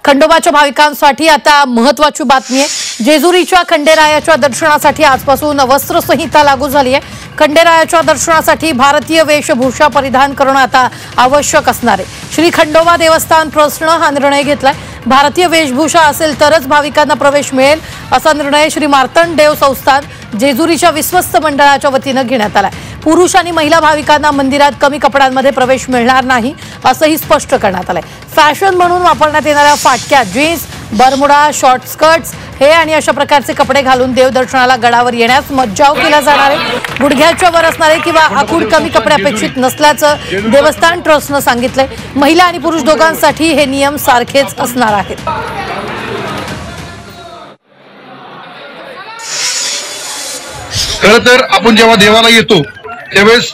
खंडोबाच्या भाविकांसाठी आता महत्त्वाची बातमी आहे। जेजुरीच्या खंडेरायाच्या दर्शनासाठी आजपासून वस्त्रसंहिता लागू झाली आहे। खंडेरायाच्या दर्शनासाठी भारतीय वेशभूषा परिधान करणं आता आवश्यक असणार आहे। श्री खंडोबा देवस्थान ट्रस्टने हा निर्णय घेतलाय। भारतीय वेशभूषा असेल तरच भाविकांना प्रवेश मिळेल असा निर्णय श्री मार्तंड देव संस्थान जेजुरीच्या विश्वस्त मंडळाच्या वतीने घेण्यात आलाय। पुरुष आणि महिला भाविकांना मंदिरात कमी कपड्यांमध्ये प्रवेश मिळणार नाही असंही स्पष्ट करण्यात आलंय। फॅशन म्हणून वापरण्यात येणाऱ्या फाटक्या जीन्स, बरमुडा, शॉर्ट स्कर्ट्स हे आणि अशा प्रकारचे कपडे घालून देवदर्शनाला गडावर येण्यास मज्जाव केला जाणार आहे। गुडघ्याच्या वर असणारे किंवा आखूड कमी कपडे अपेक्षित नसल्याचं देवस्थान ट्रस्टने सांगितलंय। महिला आणि पुरुष दोघांसाठी हे नियम सारखेच असणार आहेत। खरं तर आपण जेव्हा देवाला येतो त्यावेळेस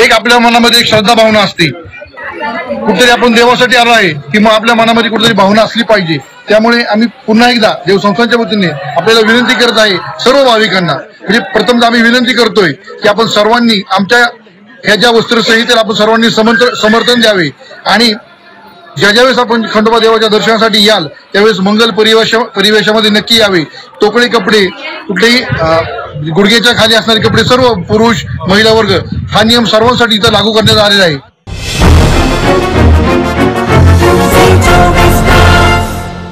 एक आपल्या मनामध्ये एक श्रद्धा भावना असते, कुठेतरी आपण देवासाठी आलो आहे की मग आपल्या मनामध्ये कुठेतरी भावना असली पाहिजे। त्यामुळे आम्ही पुन्हा एकदा देवसंस्थांच्या वतीने आपल्याला विनंती करत आहे सर्व भाविकांना, म्हणजे प्रथमतः आम्ही विनंती करतोय की आपण सर्वांनी आमच्या ह्या ज्या वस्त्रसंहितेला आपण सर्वांनी समर्थन द्यावे आणि ज्यावेळेस आपण खंडोबा देवाच्या दर्शनासाठी याल त्यावेळेस मंगल परिवेशामध्ये नक्की यावे। तोकळे कपडे, कुठलेही गुडघ्याच्या खाली असणारे कपडे सर्व पुरुष महिला वर्ग हा नियम सर्वांसाठी इथं लागू करण्यात आलेला आहे।